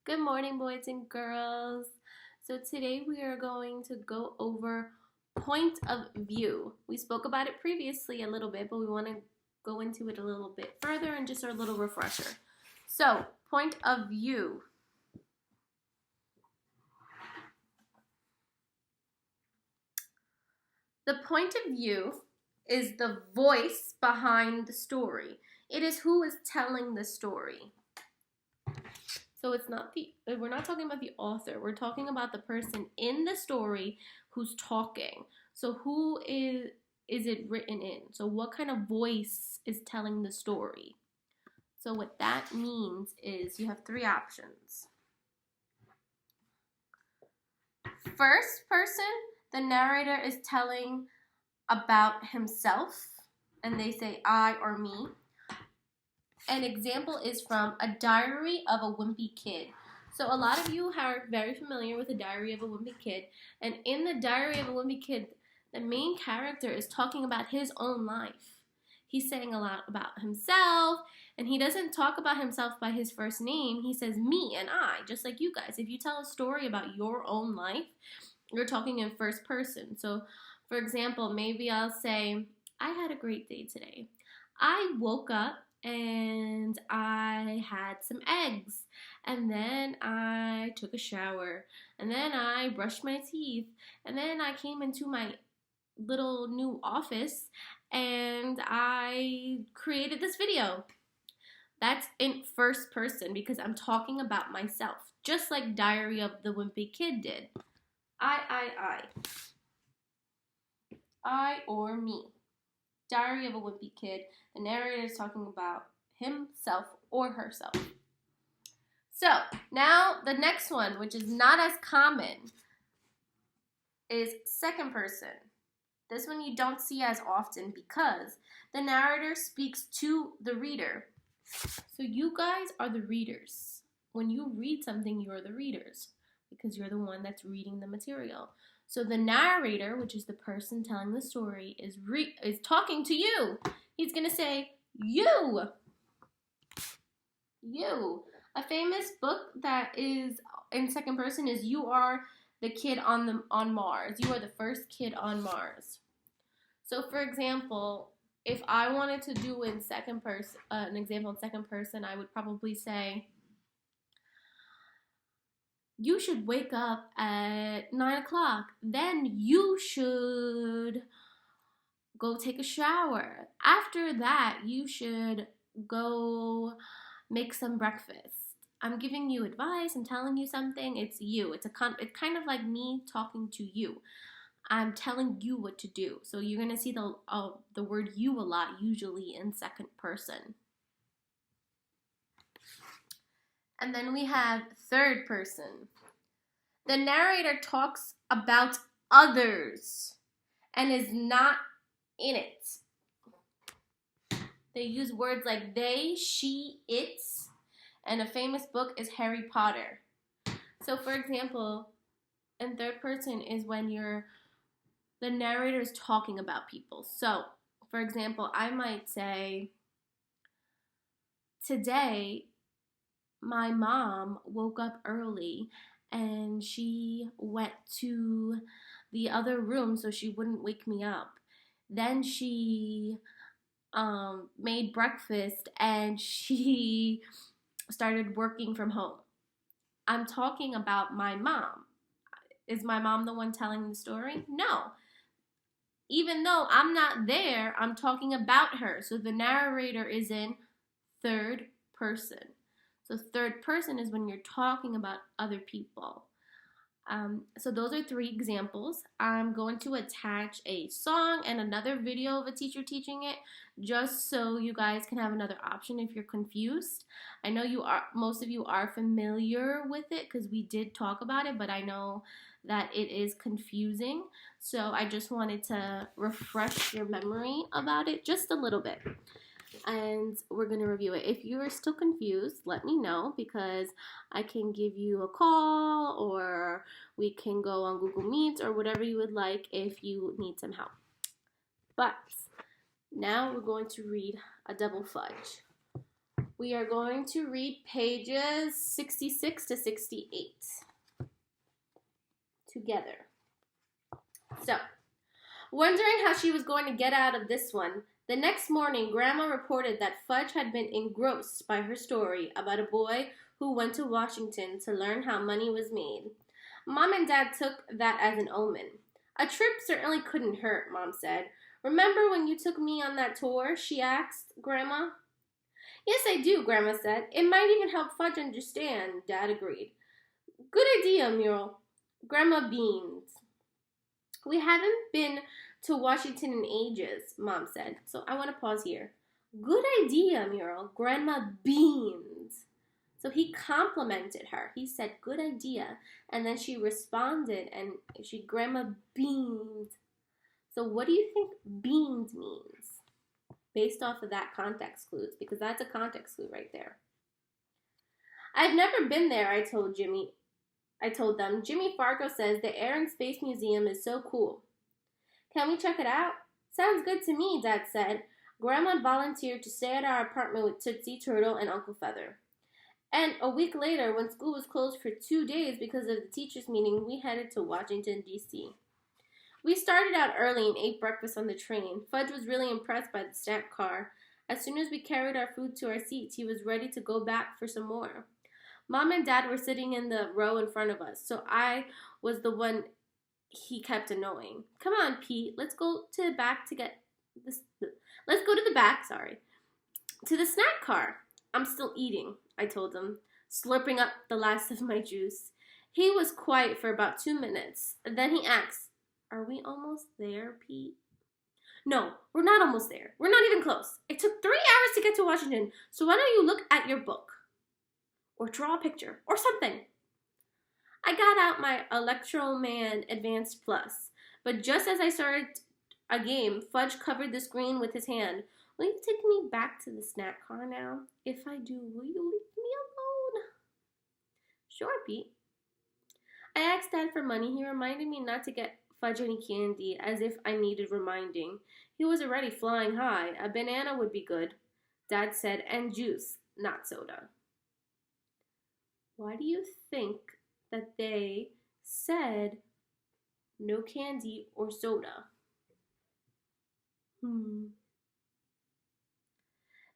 Good morning, boys and girls. So today we are going to go over point of view. We spoke about it previously a little bit, but we want to go into it a little bit further and just a little refresher. So, point of view. The point of view is the voice behind the story. It is who is telling the story. So we're not talking about the author. We're talking about the person in the story who's talking. So who is it written in? So what kind of voice is telling the story? So what that means is you have three options. First person, the narrator is telling about himself, and they say I or me. An example is from A Diary of a Wimpy Kid. So a lot of you are very familiar with A Diary of a Wimpy Kid. And in The Diary of a Wimpy Kid, the main character is talking about his own life. He's saying a lot about himself, and he doesn't talk about himself by his first name. He says me and I, just like you guys. If you tell a story about your own life, you're talking in first person. So, for example, maybe I'll say, I had a great day today. I woke up and I had some eggs, and then I took a shower, and then I brushed my teeth, and then I came into my little new office and I created this video. That's in first person because I'm talking about myself, just like Diary of the Wimpy Kid did. I or me. Diary of a Wimpy Kid, the narrator is talking about himself or herself. So, now the next one, which is not as common, is second person. This one you don't see as often because the narrator speaks to the reader. So you guys are the readers. When you read something, you're the readers because you're the one that's reading the material. So the narrator, which is the person telling the story, is talking to you. He's going to say, you. A famous book that is in second person is You Are the Kid on Mars. You are the first kid on Mars. So for example, if I wanted to do in second person, an example in second person, I would probably say, you should wake up at 9 o'clock. Then you should go take a shower. After that, you should go make some breakfast. I'm giving you advice. I'm telling you something. It's you. It's kind of like me talking to you. I'm telling you what to do. So you're going to see the word you a lot, usually in second person. And then we have third person. The narrator talks about others and is not in it. They use words like they, she, its, and a famous book is Harry Potter. So for example, in third person is when the narrator is talking about people. So for example, I might say, today my mom woke up early and she went to the other room so she wouldn't wake me up. Then she made breakfast and she started working from home. I'm talking about my mom. Is my mom the one telling the story? No. Even though I'm not there, I'm talking about her. So the narrator is in third person. So third person is when you're talking about other people. So those are three examples. I'm going to attach a song and another video of a teacher teaching it, just so you guys can have another option if you're confused. I know most of you are familiar with it because we did talk about it, but I know that it is confusing. So I just wanted to refresh your memory about it just a little bit. And we're going to review it. If you are still confused, let me know because I can give you a call or we can go on Google Meets or whatever you would like if you need some help. But now we're going to read A Double Fudge. We are going to read pages 66 to 68 together. So, wondering how she was going to get out of this one, the next morning, Grandma reported that Fudge had been engrossed by her story about a boy who went to Washington to learn how money was made. Mom and Dad took that as an omen. A trip certainly couldn't hurt, Mom said. Remember when you took me on that tour? She asked Grandma. Yes, I do, Grandma said. It might even help Fudge understand, Dad agreed. Good idea, Muriel. Grandma beamed. We haven't been to Washington in ages, Mom said, so I want to pause here. Good idea, Muriel. Grandma beamed. So he complimented her. He said, good idea. And then she responded and Grandma beamed. So what do you think beamed means? Based off of that context clues, because that's a context clue right there. I've never been there, I told them. Jimmy Fargo says the Air and Space Museum is so cool. Can we check it out? Sounds good to me, Dad said. Grandma volunteered to stay at our apartment with Tootsie, Turtle, and Uncle Feather. And a week later, when school was closed for 2 days because of the teachers' meeting, we headed to Washington, D.C. We started out early and ate breakfast on the train. Fudge was really impressed by the snack car. As soon as we carried our food to our seats, he was ready to go back for some more. Mom and Dad were sitting in the row in front of us, so I was the one he kept annoying. Come on, Pete, let's go to the back to get this. Let's go to the back, to the snack car. I'm still eating, I told him, slurping up the last of my juice. He was quiet for about 2 minutes. Then he asked, Are we almost there, Pete? No, we're not almost there. We're not even close. It took 3 hours to get to Washington, so why don't you look at your book? Or draw a picture, or something. I got out my Electroman Advanced Plus, but just as I started a game, Fudge covered the screen with his hand. Will you take me back to the snack car now? If I do, will you leave me alone? Sure, Pete. I asked Dad for money. He reminded me not to get Fudge any candy, as if I needed reminding. He was already flying high. A banana would be good, Dad said, and juice, not soda. Why do you think that they said no candy or soda?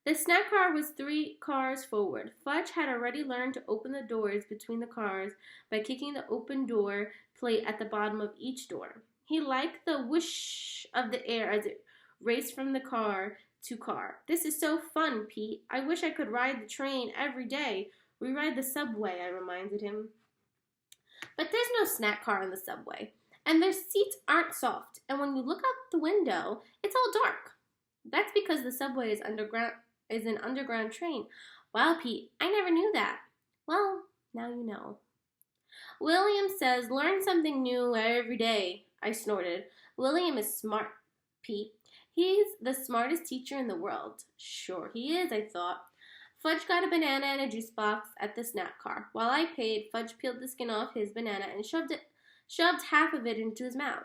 The snack car was 3 cars forward. Fudge had already learned to open the doors between the cars by kicking the open door plate at the bottom of each door. He liked the whoosh of the air as it raced from the car to car. This is so fun, Pete. I wish I could ride the train every day. We ride the subway, I reminded him. But there's no snack car in the subway, and their seats aren't soft, and when you look out the window, it's all dark. That's because the subway is an underground train. Wow, Pete, I never knew that. Well, now you know. William says, learn something new every day, I snorted. William is smart, Pete. He's the smartest teacher in the world. Sure he is, I thought. Fudge got a banana and a juice box at the snack car. While I paid, Fudge peeled the skin off his banana and shoved half of it into his mouth.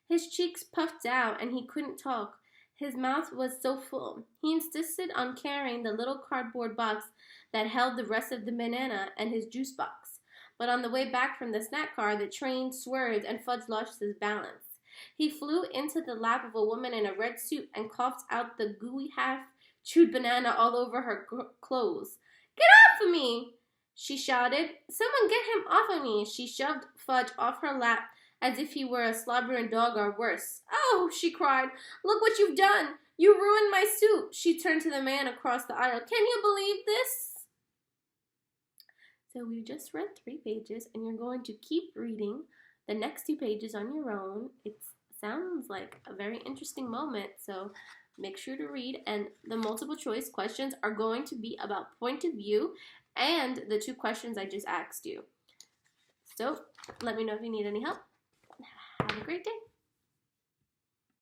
His cheeks puffed out and he couldn't talk. His mouth was so full. He insisted on carrying the little cardboard box that held the rest of the banana and his juice box. But on the way back from the snack car, the train swerved and Fudge lost his balance. He flew into the lap of a woman in a red suit and coughed out the gooey half-chewed banana all over her clothes. Get off of me! She shouted. Someone get him off of me! She shoved Fudge off her lap as if he were a slobbering dog or worse. Oh, she cried. Look what you've done! You ruined my suit! She turned to the man across the aisle. Can you believe this? So we just read 3 pages, and you're going to keep reading the next 2 pages on your own. It sounds like a very interesting moment, so make sure to read. And the multiple choice questions are going to be about point of view and the 2 questions I just asked you. So let me know if you need any help. Have a great day.